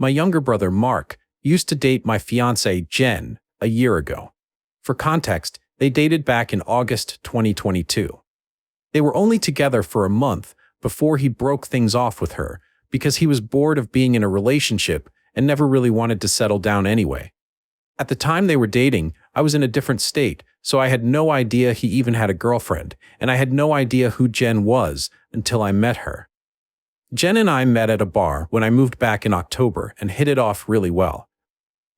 My younger brother, Mark, used to date my fiancée, Jenn, a year ago. For context, they dated back in August 2022. They were only together for a month before he broke things off with her because he was bored of being in a relationship and never really wanted to settle down anyway. At the time they were dating, I was in a different state, so I had no idea he even had a girlfriend, and I had no idea who Jenn was until I met her. Jenn and I met at a bar when I moved back in October and hit it off really well.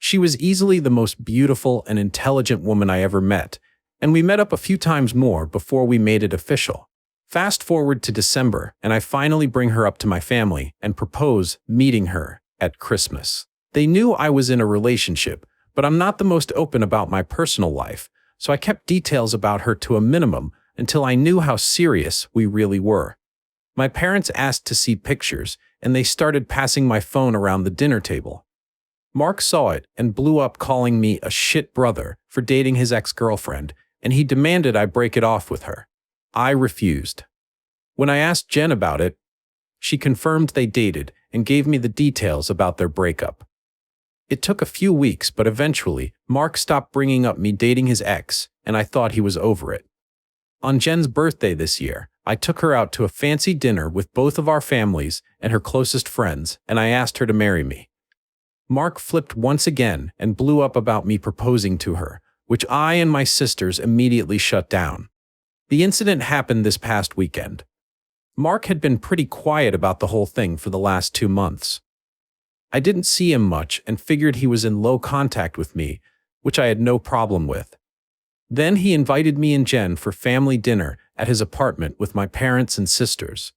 She was easily the most beautiful and intelligent woman I ever met, and we met up a few times more before we made it official. Fast forward to December, and I finally bring her up to my family and propose meeting her at Christmas. They knew I was in a relationship, but I'm not the most open about my personal life, so I kept details about her to a minimum until I knew how serious we really were. My parents asked to see pictures, and they started passing my phone around the dinner table. Mark saw it and blew up calling me a shit brother for dating his ex-girlfriend, and he demanded I break it off with her. I refused. When I asked Jenn about it, she confirmed they dated and gave me the details about their breakup. It took a few weeks, but eventually, Mark stopped bringing up me dating his ex, and I thought he was over it. On Jenn's birthday this year, I took her out to a fancy dinner with both of our families and her closest friends, and I asked her to marry me. Mark flipped once again and blew up about me proposing to her, which I and my sisters immediately shut down. The incident happened this past weekend. Mark had been pretty quiet about the whole thing for the last 2 months. I didn't see him much and figured he was in low contact with me, which I had no problem with. Then he invited me and Jenn for family dinner at his apartment with my parents and sisters.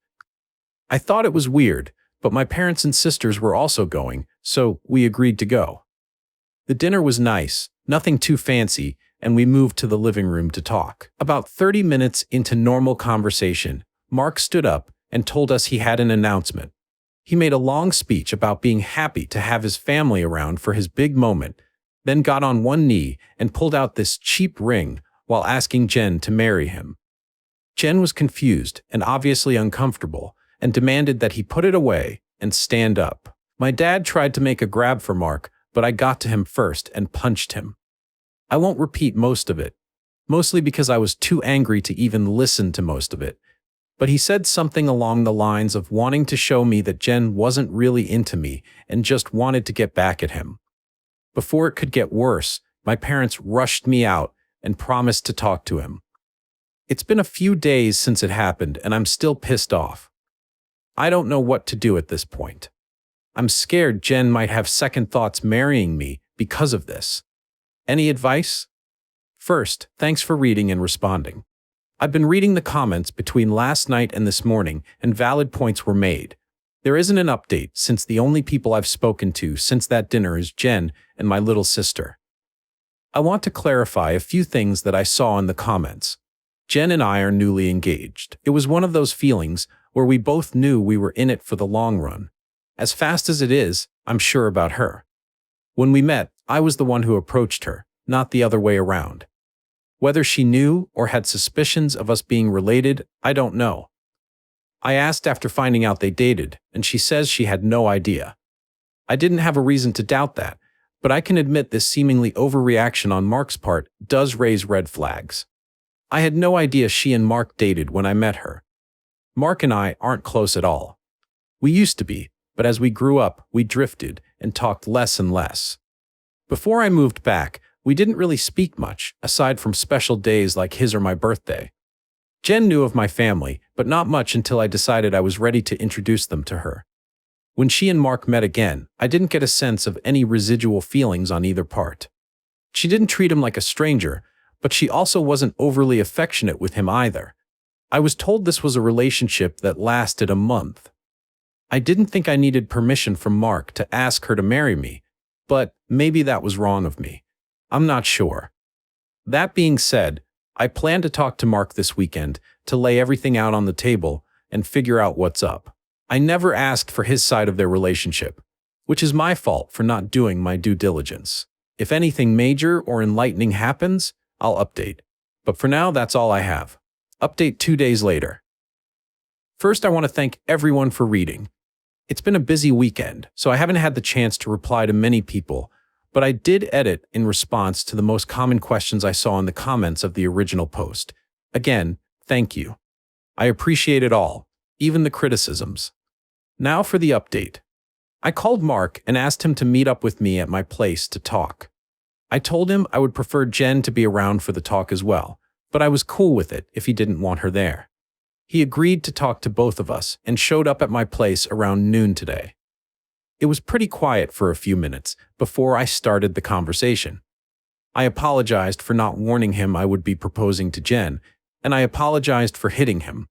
I thought it was weird, but my parents and sisters were also going, so we agreed to go. The dinner was nice, nothing too fancy, and we moved to the living room to talk. About 30 minutes into normal conversation, Mark stood up and told us he had an announcement. He made a long speech about being happy to have his family around for his big moment, then got on one knee and pulled out this cheap ring while asking Jenn to marry him. Jenn was confused and obviously uncomfortable and demanded that he put it away and stand up. My dad tried to make a grab for Mark, but I got to him first and punched him. I won't repeat most of it, mostly because I was too angry to even listen to most of it. But he said something along the lines of wanting to show me that Jenn wasn't really into me and just wanted to get back at him. Before it could get worse, my parents rushed me out and promised to talk to him. It's been a few days since it happened, and I'm still pissed off. I don't know what to do at this point. I'm scared Jenn might have second thoughts marrying me because of this. Any advice? First, thanks for reading and responding. I've been reading the comments between last night and this morning, and valid points were made. There isn't an update since the only people I've spoken to since that dinner is Jenn and my little sister. I want to clarify a few things that I saw in the comments. Jenn and I are newly engaged. It was one of those feelings where we both knew we were in it for the long run. As fast as it is, I'm sure about her. When we met, I was the one who approached her, not the other way around. Whether she knew or had suspicions of us being related, I don't know. I asked after finding out they dated, and she says she had no idea. I didn't have a reason to doubt that, but I can admit this seemingly overreaction on Mark's part does raise red flags. I had no idea she and Mark dated when I met her. Mark and I aren't close at all. We used to be, but as we grew up, we drifted and talked less and less. Before I moved back, we didn't really speak much, aside from special days like his or my birthday. Jenn knew of my family, but not much until I decided I was ready to introduce them to her. When she and Mark met again, I didn't get a sense of any residual feelings on either part. She didn't treat him like a stranger, but she also wasn't overly affectionate with him either. I was told this was a relationship that lasted a month. I didn't think I needed permission from Mark to ask her to marry me, but maybe that was wrong of me. I'm not sure. That being said, I plan to talk to Mark this weekend to lay everything out on the table and figure out what's up. I never asked for his side of their relationship, which is my fault for not doing my due diligence. If anything major or enlightening happens, I'll update. But for now, that's all I have. Update 2 days later. First, I want to thank everyone for reading. It's been a busy weekend, so I haven't had the chance to reply to many people, but I did edit in response to the most common questions I saw in the comments of the original post. Again, thank you. I appreciate it all, even the criticisms. Now for the update. I called Mark and asked him to meet up with me at my place to talk. I told him I would prefer Jenn to be around for the talk as well, but I was cool with it if he didn't want her there. He agreed to talk to both of us and showed up at my place around noon today. It was pretty quiet for a few minutes before I started the conversation. I apologized for not warning him I would be proposing to Jenn, and I apologized for hitting him.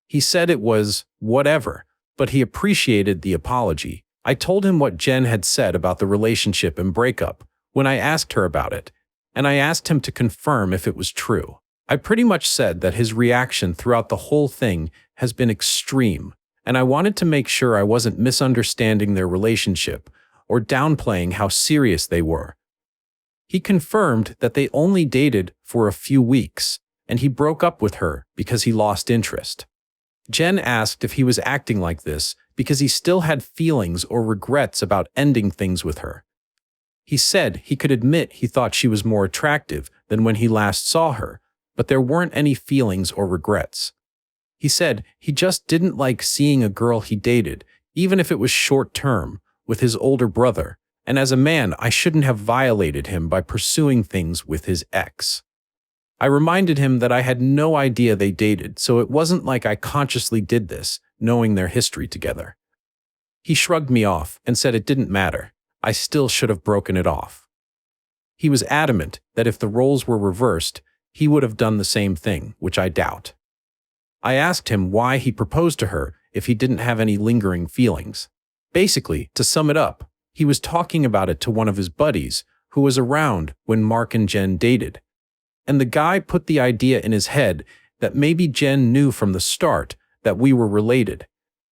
He said it was whatever, but he appreciated the apology. I told him what Jenn had said about the relationship and breakup when I asked her about it, and I asked him to confirm if it was true. I pretty much said that his reaction throughout the whole thing has been extreme, and I wanted to make sure I wasn't misunderstanding their relationship or downplaying how serious they were. He confirmed that they only dated for a few weeks, and he broke up with her because he lost interest. Jenn asked if he was acting like this because he still had feelings or regrets about ending things with her. He said he could admit he thought she was more attractive than when he last saw her, but there weren't any feelings or regrets. He said he just didn't like seeing a girl he dated, even if it was short-term, with his older brother, and as a man I shouldn't have violated him by pursuing things with his ex. I reminded him that I had no idea they dated, so it wasn't like I consciously did this, knowing their history together. He shrugged me off and said it didn't matter. I still should have broken it off. He was adamant that if the roles were reversed, he would have done the same thing, which I doubt. I asked him why he proposed to her if he didn't have any lingering feelings. Basically, to sum it up, he was talking about it to one of his buddies who was around when Mark and Jenn dated. And the guy put the idea in his head that maybe Jenn knew from the start that we were related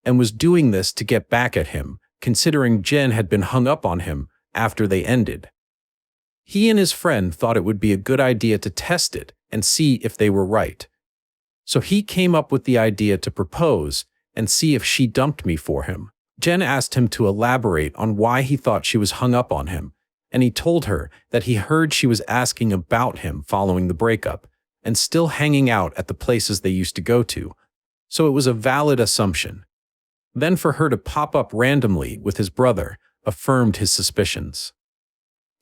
and was doing this to get back at him, considering Jenn had been hung up on him after they ended. He and his friend thought it would be a good idea to test it and see if they were right. So he came up with the idea to propose and see if she dumped me for him. Jenn asked him to elaborate on why he thought she was hung up on him, and he told her that he heard she was asking about him following the breakup and still hanging out at the places they used to go to, so it was a valid assumption. Then for her to pop up randomly with his brother affirmed his suspicions.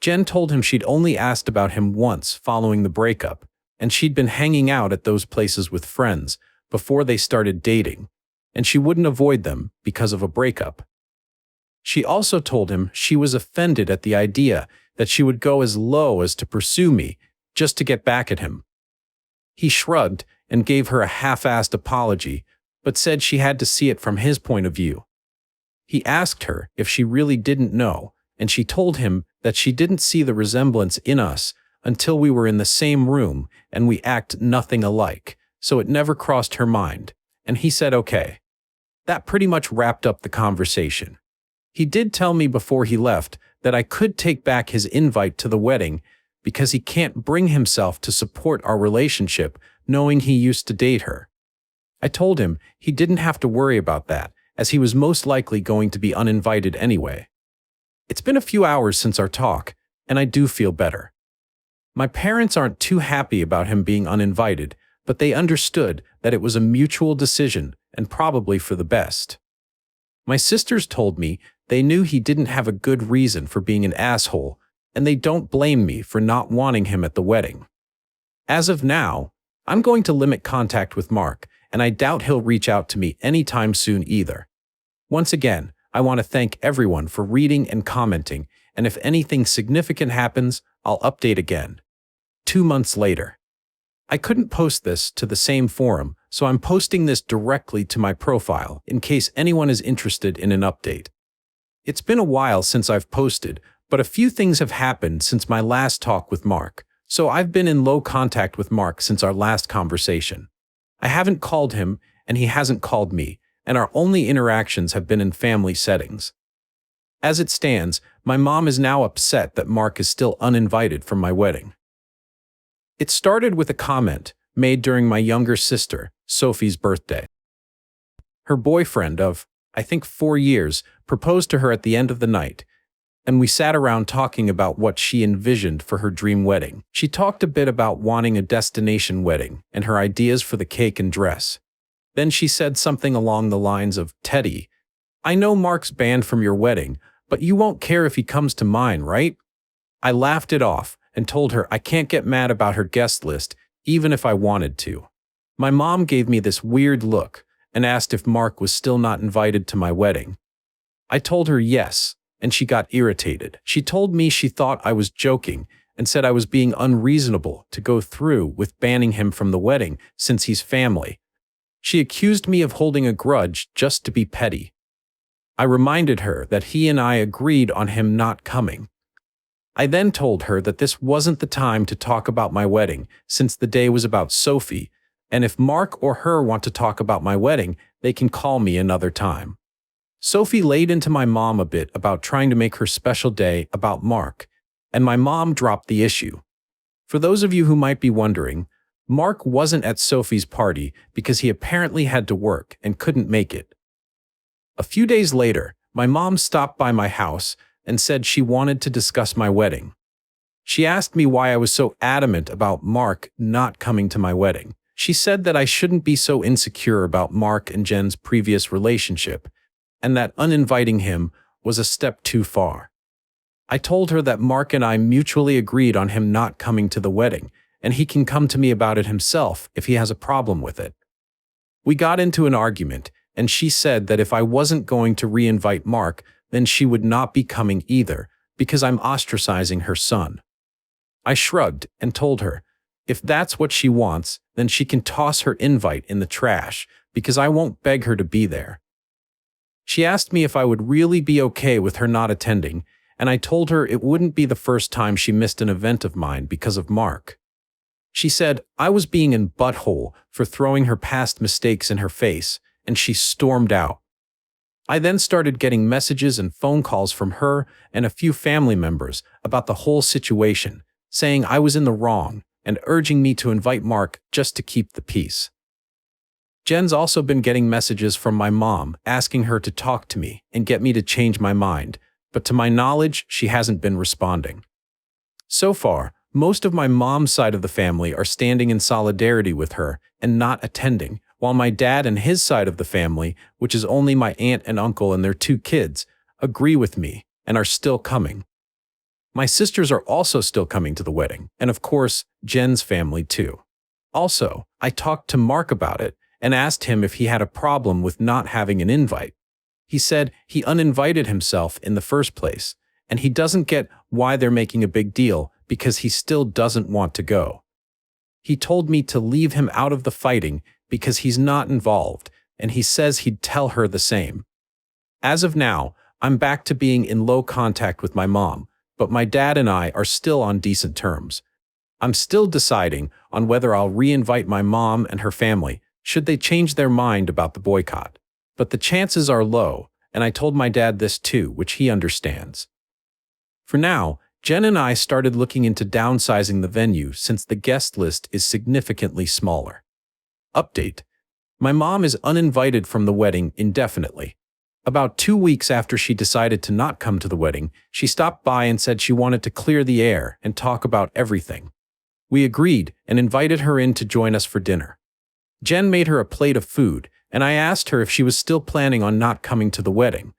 Jenn told him she'd only asked about him once following the breakup, and she'd been hanging out at those places with friends before they started dating, and she wouldn't avoid them because of a breakup. She also told him she was offended at the idea that she would go as low as to pursue me just to get back at him. He shrugged and gave her a half-assed apology, but said she had to see it from his point of view. He asked her if she really didn't know, and she told him that she didn't see the resemblance in us until we were in the same room and we act nothing alike, so it never crossed her mind, and he said okay. That pretty much wrapped up the conversation. He did tell me before he left that I could take back his invite to the wedding because he can't bring himself to support our relationship knowing he used to date her. I told him he didn't have to worry about that, as he was most likely going to be uninvited anyway. It's been a few hours since our talk, and I do feel better. My parents aren't too happy about him being uninvited, but they understood that it was a mutual decision and probably for the best. My sisters told me they knew he didn't have a good reason for being an asshole, and they don't blame me for not wanting him at the wedding. As of now, I'm going to limit contact with Mark, and I doubt he'll reach out to me anytime soon either. Once again, I want to thank everyone for reading and commenting, and if anything significant happens, I'll update again. 2 months later. I couldn't post this to the same forum, so I'm posting this directly to my profile in case anyone is interested in an update. It's been a while since I've posted, but a few things have happened since my last talk with Mark, so I've been in low contact with Mark since our last conversation. I haven't called him, and he hasn't called me, and our only interactions have been in family settings. As it stands, my mom is now upset that Mark is still uninvited from my wedding. It started with a comment made during my younger sister, Sophie's birthday. Her boyfriend of, I think 4 years, proposed to her at the end of the night, and we sat around talking about what she envisioned for her dream wedding. She talked a bit about wanting a destination wedding and her ideas for the cake and dress. Then she said something along the lines of, "Teddy, I know Mark's banned from your wedding, but you won't care if he comes to mine, right?" I laughed it off and told her I can't get mad about her guest list, even if I wanted to. My mom gave me this weird look and asked if Mark was still not invited to my wedding. I told her yes, and she got irritated. She told me she thought I was joking and said I was being unreasonable to go through with banning him from the wedding since he's family. She accused me of holding a grudge just to be petty. I reminded her that he and I agreed on him not coming. I then told her that this wasn't the time to talk about my wedding since the day was about Sophie, and if Mark or her want to talk about my wedding, they can call me another time. Sophie laid into my mom a bit about trying to make her special day about Mark, and my mom dropped the issue. For those of you who might be wondering, Mark wasn't at Sophie's party because he apparently had to work and couldn't make it. A few days later, my mom stopped by my house and said she wanted to discuss my wedding. She asked me why I was so adamant about Mark not coming to my wedding. She said that I shouldn't be so insecure about Mark and Jen's previous relationship, and that uninviting him was a step too far. I told her that Mark and I mutually agreed on him not coming to the wedding, and he can come to me about it himself if he has a problem with it. We got into an argument, and she said that if I wasn't going to re-invite Mark, then she would not be coming either, because I'm ostracizing her son. I shrugged and told her, if that's what she wants, then she can toss her invite in the trash, because I won't beg her to be there. She asked me if I would really be okay with her not attending, and I told her it wouldn't be the first time she missed an event of mine because of Mark. She said I was being in butthole for throwing her past mistakes in her face, and she stormed out. I then started getting messages and phone calls from her and a few family members about the whole situation, saying I was in the wrong and urging me to invite Mark just to keep the peace. Jen's also been getting messages from my mom asking her to talk to me and get me to change my mind, but to my knowledge, she hasn't been responding. So far, most of my mom's side of the family are standing in solidarity with her and not attending, while my dad and his side of the family, which is only my aunt and uncle and their 2 kids, agree with me and are still coming. My sisters are also still coming to the wedding, and of course, Jen's family too. Also, I talked to Mark about it and asked him if he had a problem with not having an invite. He said he uninvited himself in the first place, and he doesn't get why they're making a big deal because he still doesn't want to go. He told me to leave him out of the fighting because he's not involved, and he says he'd tell her the same. As of now, I'm back to being in low contact with my mom, but my dad and I are still on decent terms. I'm still deciding on whether I'll re-invite my mom and her family should they change their mind about the boycott. But the chances are low, and I told my dad this too, which he understands. For now, Jenn and I started looking into downsizing the venue since the guest list is significantly smaller. Update: my mom is uninvited from the wedding indefinitely. About 2 weeks after she decided to not come to the wedding, she stopped by and said she wanted to clear the air and talk about everything. We agreed and invited her in to join us for dinner. Jenn made her a plate of food, and I asked her if she was still planning on not coming to the wedding.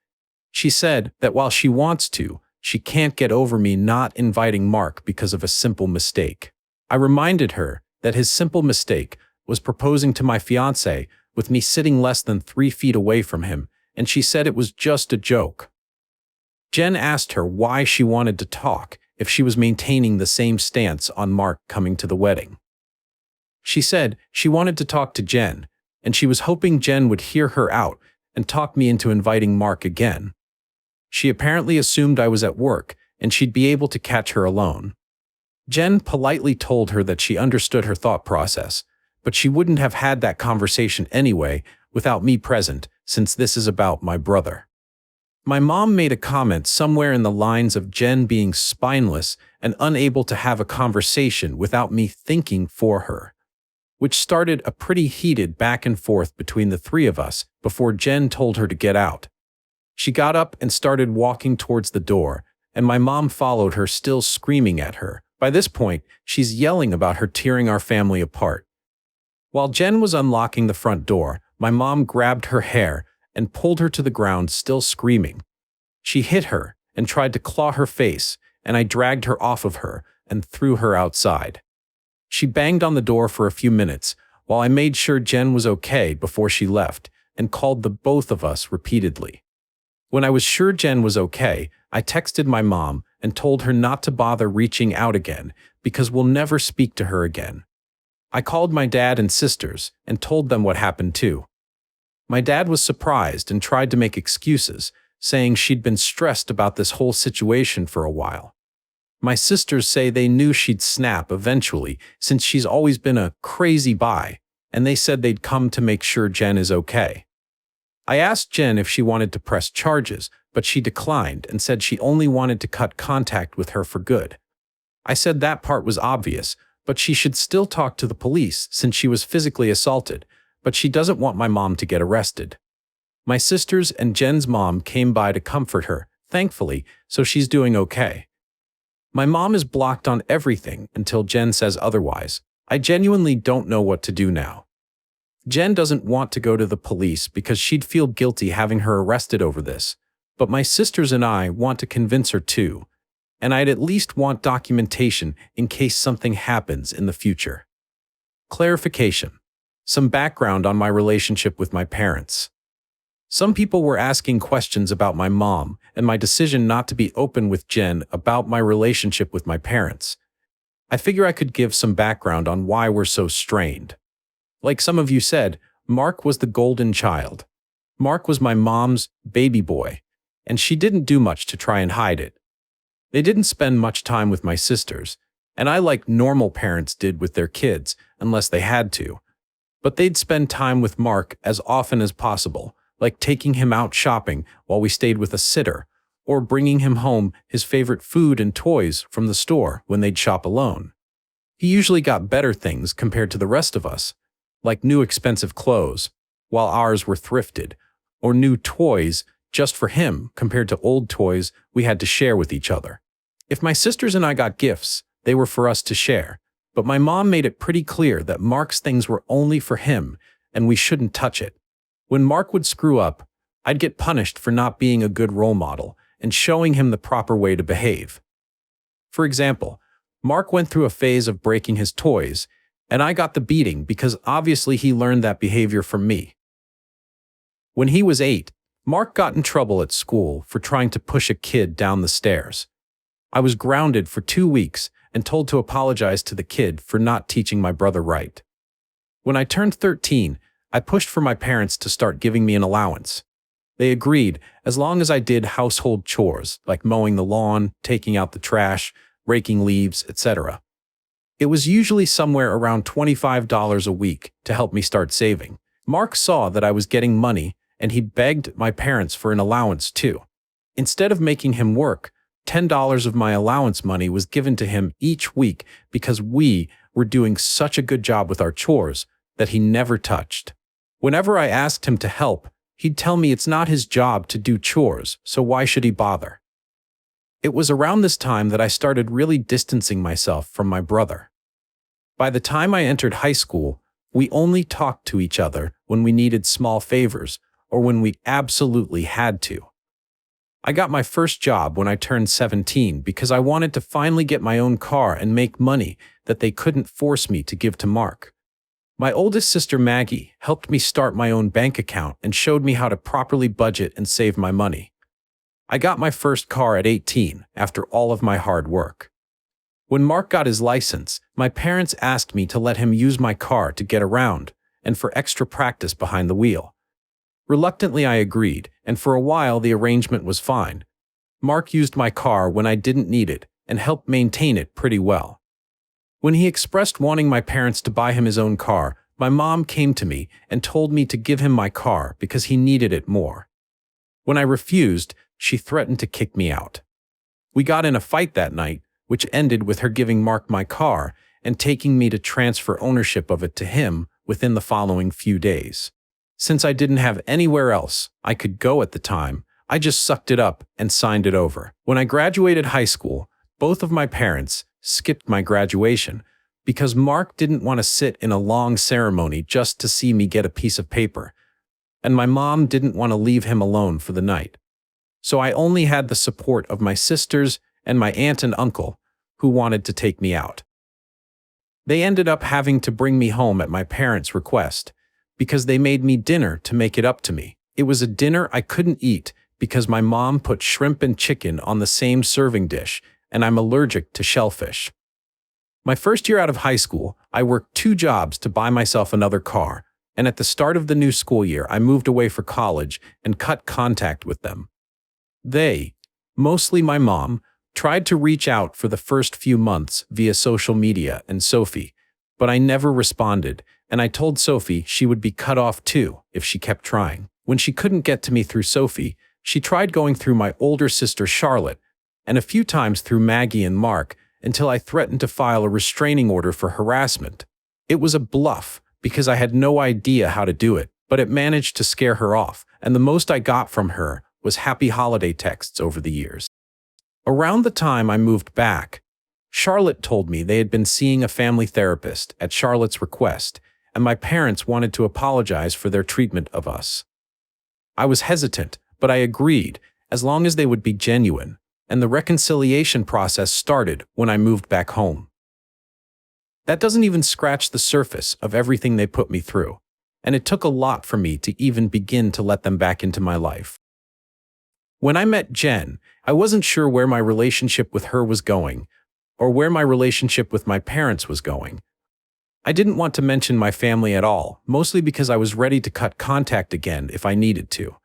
She said that while she wants to, she can't get over me not inviting Mark because of a simple mistake. I reminded her that his simple mistake was proposing to my fiance with me sitting less than 3 feet away from him, and she said it was just a joke. Jenn asked her why she wanted to talk if she was maintaining the same stance on Mark coming to the wedding. She said she wanted to talk to Jenn, and she was hoping Jenn would hear her out and talk me into inviting Mark again. She apparently assumed I was at work and she'd be able to catch her alone. Jenn politely told her that she understood her thought process, but she wouldn't have had that conversation anyway without me present, since this is about my brother. My mom made a comment somewhere in the lines of Jenn being spineless and unable to have a conversation without me thinking for her, which started a pretty heated back and forth between the 3 of us before Jenn told her to get out. She got up and started walking towards the door, and my mom followed her, still screaming at her. By this point, she's yelling about her tearing our family apart. While Jenn was unlocking the front door, my mom grabbed her hair and pulled her to the ground, still screaming. She hit her and tried to claw her face, and I dragged her off of her and threw her outside. She banged on the door for a few minutes while I made sure Jenn was okay before she left and called the both of us repeatedly. When I was sure Jenn was okay, I texted my mom and told her not to bother reaching out again because we'll never speak to her again. I called my dad and sisters and told them what happened too. My dad was surprised and tried to make excuses, saying she'd been stressed about this whole situation for a while. My sisters say they knew she'd snap eventually since she's always been a crazy bi, and they said they'd come to make sure Jenn is okay. I asked Jenn if she wanted to press charges, but she declined and said she only wanted to cut contact with her for good. I said that part was obvious, but she should still talk to the police since she was physically assaulted, but she doesn't want my mom to get arrested. My sisters and Jenn's mom came by to comfort her, thankfully, so she's doing okay. My mom is blocked on everything until Jenn says otherwise. I genuinely don't know what to do now. Jenn doesn't want to go to the police because she'd feel guilty having her arrested over this, but my sisters and I want to convince her too, and I'd at least want documentation in case something happens in the future. Clarification. Some background on my relationship with my parents. Some people were asking questions about my mom and my decision not to be open with Jenn about my relationship with my parents. I figure I could give some background on why we're so strained. Like some of you said, Mark was the golden child. Mark was my mom's baby boy, and she didn't do much to try and hide it. They didn't spend much time with my sisters, and I like normal parents did with their kids, unless they had to. But they'd spend time with Mark as often as possible, like taking him out shopping while we stayed with a sitter, or bringing him home his favorite food and toys from the store when they'd shop alone. He usually got better things compared to the rest of us, like new expensive clothes, while ours were thrifted, or new toys just for him compared to old toys we had to share with each other. If my sisters and I got gifts, they were for us to share, but my mom made it pretty clear that Mark's things were only for him and we shouldn't touch it. When Mark would screw up, I'd get punished for not being a good role model and showing him the proper way to behave. For example, Mark went through a phase of breaking his toys, and I got the beating because obviously he learned that behavior from me. When he was 8, Mark got in trouble at school for trying to push a kid down the stairs. I was grounded for 2 weeks and told to apologize to the kid for not teaching my brother right. When I turned 13, I pushed for my parents to start giving me an allowance. They agreed as long as I did household chores like mowing the lawn, taking out the trash, raking leaves, etc. It was usually somewhere around $25 a week to help me start saving. Mark saw that I was getting money and he begged my parents for an allowance too. Instead of making him work, $10 of my allowance money was given to him each week because we were doing such a good job with our chores that he never touched. Whenever I asked him to help, he'd tell me it's not his job to do chores, so why should he bother? It was around this time that I started really distancing myself from my brother. By the time I entered high school, we only talked to each other when we needed small favors or when we absolutely had to. I got my first job when I turned 17 because I wanted to finally get my own car and make money that they couldn't force me to give to Mark. My oldest sister Maggie helped me start my own bank account and showed me how to properly budget and save my money. I got my first car at 18 after all of my hard work. When Mark got his license, my parents asked me to let him use my car to get around and for extra practice behind the wheel. Reluctantly, I agreed, and for a while the arrangement was fine. Mark used my car when I didn't need it and helped maintain it pretty well. When he expressed wanting my parents to buy him his own car, my mom came to me and told me to give him my car because he needed it more. When I refused, she threatened to kick me out. We got in a fight that night, which ended with her giving Mark my car and taking me to transfer ownership of it to him within the following few days. Since I didn't have anywhere else I could go at the time, I just sucked it up and signed it over. When I graduated high school, both of my parents skipped my graduation because Mark didn't want to sit in a long ceremony just to see me get a piece of paper, and my mom didn't want to leave him alone for the night. So I only had the support of my sisters and my aunt and uncle, who wanted to take me out. They ended up having to bring me home at my parents' request, because they made me dinner to make it up to me. It was a dinner I couldn't eat because my mom put shrimp and chicken on the same serving dish, and I'm allergic to shellfish. My first year out of high school, I worked 2 jobs to buy myself another car, and at the start of the new school year, I moved away for college and cut contact with them. They, mostly my mom, tried to reach out for the first few months via social media and Sophie, but I never responded, and I told Sophie she would be cut off too if she kept trying. When she couldn't get to me through Sophie, she tried going through my older sister Charlotte, and a few times through Maggie and Mark, until I threatened to file a restraining order for harassment. It was a bluff, because I had no idea how to do it, but it managed to scare her off, and the most I got from her was happy holiday texts over the years. Around the time I moved back, Charlotte told me they had been seeing a family therapist at Charlotte's request, and my parents wanted to apologize for their treatment of us. I was hesitant, but I agreed, as long as they would be genuine, and the reconciliation process started when I moved back home. That doesn't even scratch the surface of everything they put me through, and it took a lot for me to even begin to let them back into my life. When I met Jenn, I wasn't sure where my relationship with her was going, or where my relationship with my parents was going. I didn't want to mention my family at all, mostly because I was ready to cut contact again if I needed to.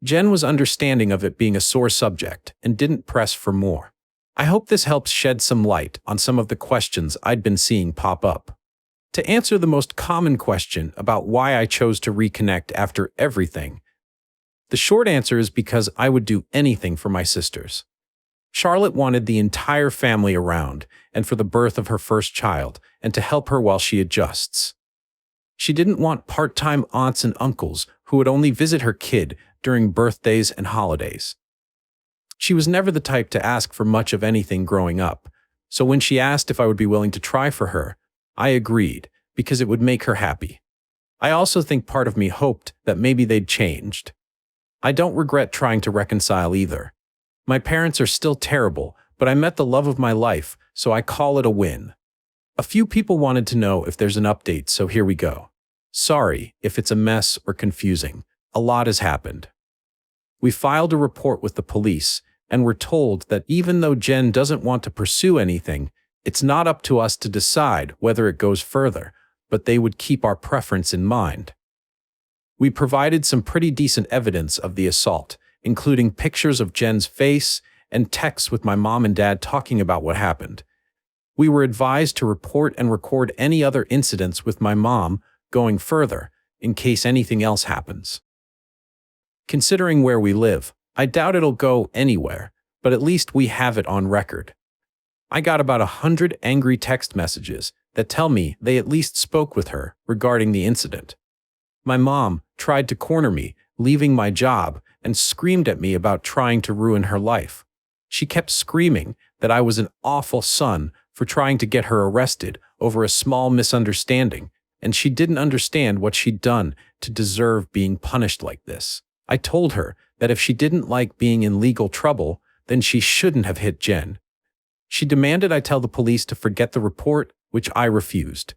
Jenn was understanding of it being a sore subject and didn't press for more. I hope this helps shed some light on some of the questions I'd been seeing pop up. To answer the most common question about why I chose to reconnect after everything, the short answer is because I would do anything for my sisters. Charlotte wanted the entire family around and for the birth of her first child and to help her while she adjusts. She didn't want part-time aunts and uncles who would only visit her kid during birthdays and holidays. She was never the type to ask for much of anything growing up, so when she asked if I would be willing to try for her, I agreed because it would make her happy. I also think part of me hoped that maybe they'd changed. I don't regret trying to reconcile either. My parents are still terrible, but I met the love of my life, so I call it a win. A few people wanted to know if there's an update, so here we go. Sorry if it's a mess or confusing. A lot has happened. We filed a report with the police, and we're told that even though Jenn doesn't want to pursue anything, it's not up to us to decide whether it goes further, but they would keep our preference in mind. We provided some pretty decent evidence of the assault, including pictures of Jenn's face and texts with my mom and dad talking about what happened. We were advised to report and record any other incidents with my mom going further, in case anything else happens. Considering where we live, I doubt it'll go anywhere, but at least we have it on record. I got about 100 angry text messages that tell me they at least spoke with her regarding the incident. My mom tried to corner me, leaving my job, and screamed at me about trying to ruin her life. She kept screaming that I was an awful son for trying to get her arrested over a small misunderstanding, and she didn't understand what she'd done to deserve being punished like this. I told her that if she didn't like being in legal trouble, then she shouldn't have hit Jenn. She demanded I tell the police to forget the report, which I refused.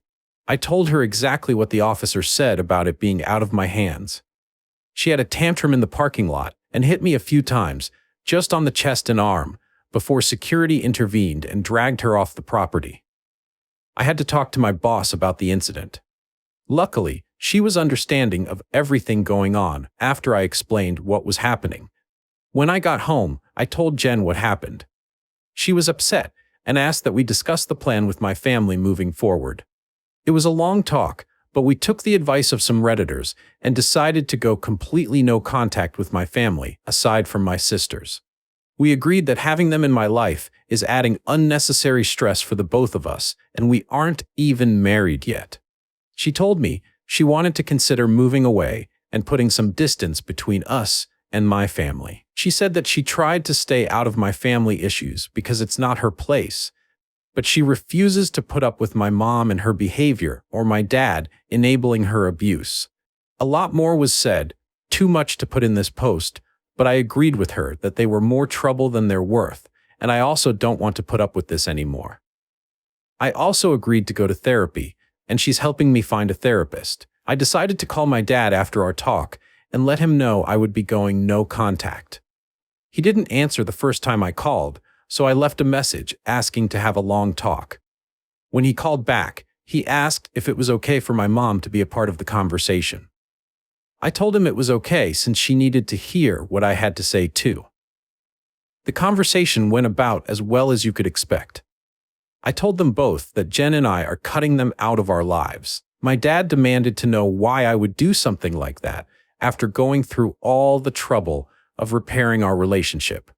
I told her exactly what the officer said about it being out of my hands. She had a tantrum in the parking lot and hit me a few times, just on the chest and arm, before security intervened and dragged her off the property. I had to talk to my boss about the incident. Luckily, she was understanding of everything going on after I explained what was happening. When I got home, I told Jenn what happened. She was upset and asked that we discuss the plan with my family moving forward. It was a long talk, but we took the advice of some Redditors and decided to go completely no contact with my family, aside from my sisters. We agreed that having them in my life is adding unnecessary stress for the both of us, and we aren't even married yet. She told me she wanted to consider moving away and putting some distance between us and my family. She said that she tried to stay out of my family issues because it's not her place, but she refuses to put up with my mom and her behavior or my dad enabling her abuse. A lot more was said, too much to put in this post, but I agreed with her that they were more trouble than they're worth, and I also don't want to put up with this anymore. I also agreed to go to therapy, and she's helping me find a therapist. I decided to call my dad after our talk and let him know I would be going no contact. He didn't answer the first time I called, so I left a message asking to have a long talk. When he called back, he asked if it was okay for my mom to be a part of the conversation. I told him it was okay since she needed to hear what I had to say too. The conversation went about as well as you could expect. I told them both that Jenn and I are cutting them out of our lives. My dad demanded to know why I would do something like that after going through all the trouble of repairing our relationship.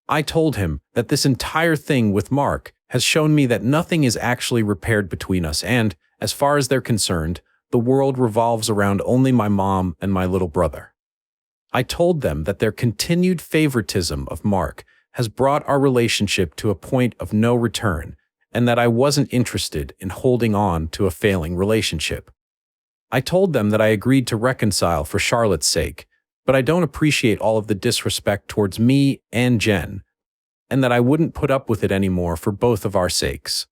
I told him that this entire thing with Mark has shown me that nothing is actually repaired between us and, as far as they're concerned, the world revolves around only my mom and my little brother. I told them that their continued favoritism of Mark has brought our relationship to a point of no return, and that I wasn't interested in holding on to a failing relationship. I told them that I agreed to reconcile for Charlotte's sake, but I don't appreciate all of the disrespect towards me and Jenn, and that I wouldn't put up with it anymore for both of our sakes.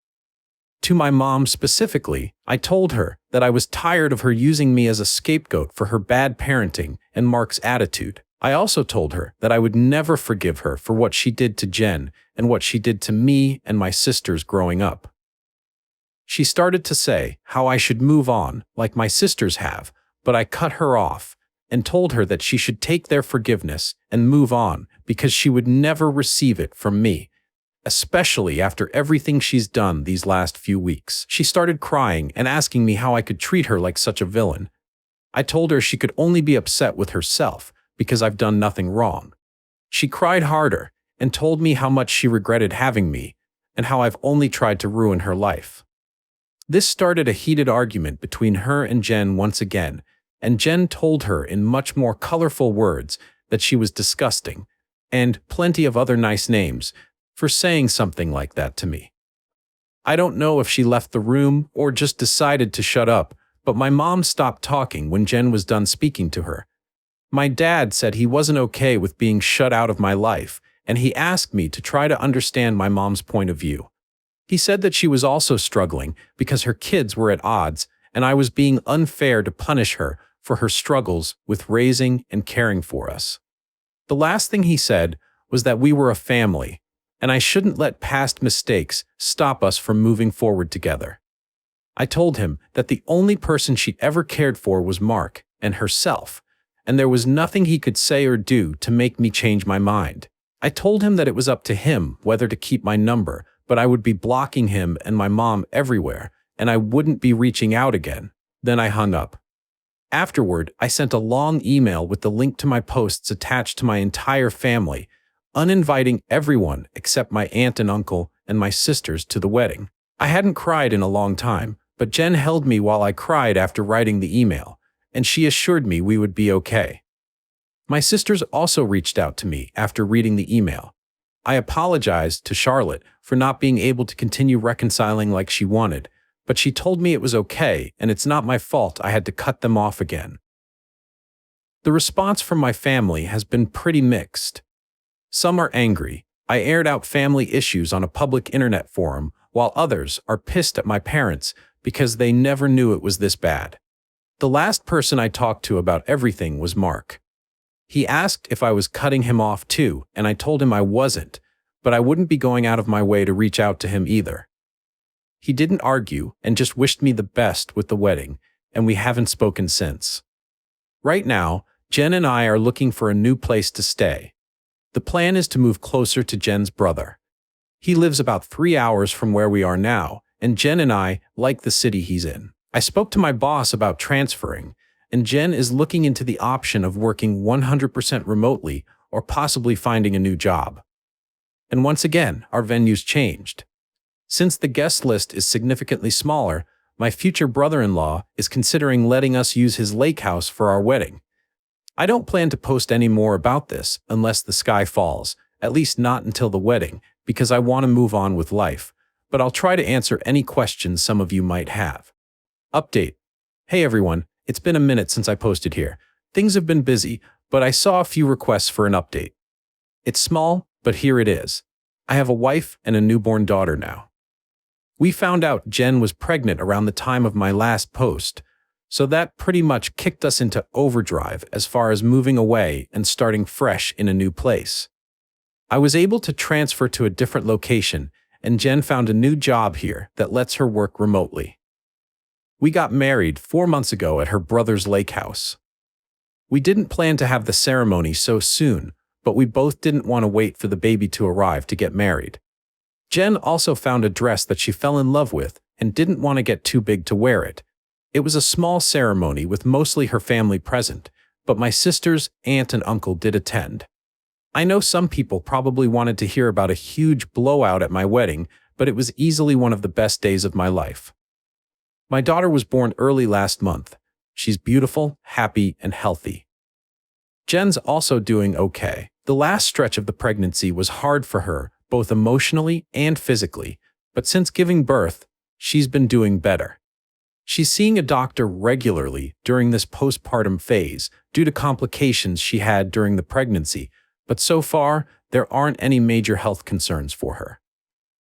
To my mom specifically, I told her that I was tired of her using me as a scapegoat for her bad parenting and Mark's attitude. I also told her that I would never forgive her for what she did to Jenn and what she did to me and my sisters growing up. She started to say how I should move on, like my sisters have, but I cut her off and told her that she should take their forgiveness and move on because she would never receive it from me, especially after everything she's done these last few weeks. She started crying and asking me how I could treat her like such a villain. I told her she could only be upset with herself because I've done nothing wrong. She cried harder and told me how much she regretted having me and how I've only tried to ruin her life. This started a heated argument between her and Jenn once again, and Jenn told her in much more colorful words that she was disgusting, and plenty of other nice names, for saying something like that to me. I don't know if she left the room or just decided to shut up, but my mom stopped talking when Jenn was done speaking to her. My dad said he wasn't okay with being shut out of my life, and he asked me to try to understand my mom's point of view. He said that she was also struggling because her kids were at odds, and I was being unfair to punish her for her struggles with raising and caring for us. The last thing he said was that we were a family, and I shouldn't let past mistakes stop us from moving forward together. I told him that the only person she ever cared for was Mark and herself, and there was nothing he could say or do to make me change my mind. I told him that it was up to him whether to keep my number, but I would be blocking him and my mom everywhere, and I wouldn't be reaching out again. Then I hung up. Afterward, I sent a long email with the link to my posts attached to my entire family, uninviting everyone except my aunt and uncle and my sisters to the wedding. I hadn't cried in a long time, but Jenn held me while I cried after writing the email, and she assured me we would be okay. My sisters also reached out to me after reading the email. I apologized to Charlotte for not being able to continue reconciling like she wanted, but she told me it was okay and it's not my fault I had to cut them off again. The response from my family has been pretty mixed. Some are angry. I aired out family issues on a public internet forum, while others are pissed at my parents because they never knew it was this bad. The last person I talked to about everything was Mark. He asked if I was cutting him off too, and I told him I wasn't, but I wouldn't be going out of my way to reach out to him either. He didn't argue and just wished me the best with the wedding, and we haven't spoken since. Right now, Jenn and I are looking for a new place to stay. The plan is to move closer to Jenn's brother. He lives about 3 hours from where we are now, and Jenn and I like the city he's in. I spoke to my boss about transferring, and Jenn is looking into the option of working 100% remotely or possibly finding a new job. And once again, our venue's changed. Since the guest list is significantly smaller, my future brother-in-law is considering letting us use his lake house for our wedding. I don't plan to post any more about this unless the sky falls, at least not until the wedding, because I want to move on with life, but I'll try to answer any questions some of you might have. Update. Hey everyone, it's been a minute since I posted here. Things have been busy, but I saw a few requests for an update. It's small, but here it is. I have a wife and a newborn daughter now. We found out Jenn was pregnant around the time of my last post, so that pretty much kicked us into overdrive as far as moving away and starting fresh in a new place. I was able to transfer to a different location, and Jenn found a new job here that lets her work remotely. We got married 4 months ago at her brother's lake house. We didn't plan to have the ceremony so soon, but we both didn't want to wait for the baby to arrive to get married. Jenn also found a dress that she fell in love with and didn't want to get too big to wear it. It was a small ceremony with mostly her family present, but my sisters, aunt, and uncle did attend. I know some people probably wanted to hear about a huge blowout at my wedding, but it was easily one of the best days of my life. My daughter was born early last month. She's beautiful, happy, and healthy. Jenn's also doing okay. The last stretch of the pregnancy was hard for her, both emotionally and physically, but since giving birth, she's been doing better. She's seeing a doctor regularly during this postpartum phase due to complications she had during the pregnancy, but so far, there aren't any major health concerns for her.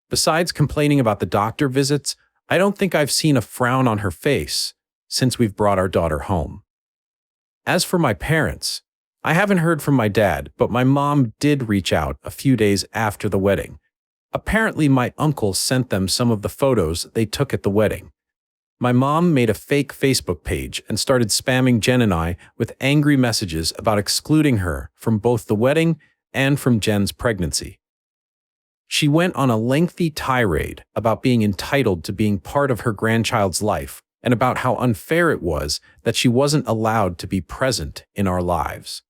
Besides complaining about the doctor visits, I don't think I've seen a frown on her face since we've brought our daughter home. As for my parents, I haven't heard from my dad, but my mom did reach out a few days after the wedding. Apparently, my uncle sent them some of the photos they took at the wedding. My mom made a fake Facebook page and started spamming Jenn and I with angry messages about excluding her from both the wedding and from Jenn's pregnancy. She went on a lengthy tirade about being entitled to being part of her grandchild's life and about how unfair it was that she wasn't allowed to be present in our lives.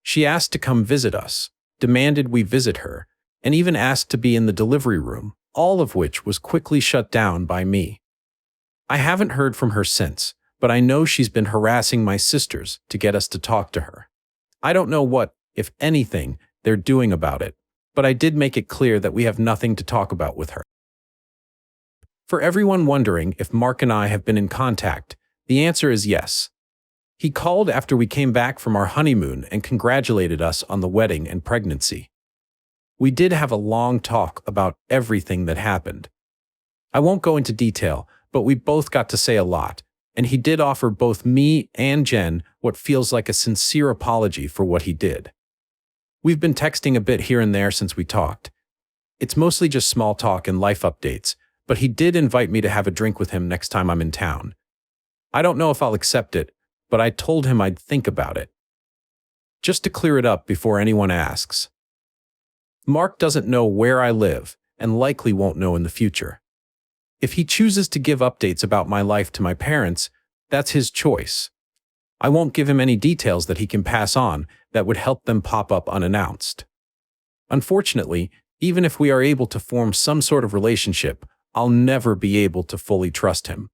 She asked to come visit us, demanded we visit her, and even asked to be in the delivery room, all of which was quickly shut down by me. I haven't heard from her since, but I know she's been harassing my sisters to get us to talk to her. I don't know what, if anything, they're doing about it, but I did make it clear that we have nothing to talk about with her. For everyone wondering if Mark and I have been in contact, the answer is yes. He called after we came back from our honeymoon and congratulated us on the wedding and pregnancy. We did have a long talk about everything that happened. I won't go into detail, but we both got to say a lot, and he did offer both me and Jenn what feels like a sincere apology for what he did. We've been texting a bit here and there since we talked. It's mostly just small talk and life updates, but he did invite me to have a drink with him next time I'm in town. I don't know if I'll accept it, but I told him I'd think about it. Just to clear it up before anyone asks. Mark doesn't know where I live and likely won't know in the future. If he chooses to give updates about my life to my parents, that's his choice. I won't give him any details that he can pass on that would help them pop up unannounced. Unfortunately, even if we are able to form some sort of relationship, I'll never be able to fully trust him.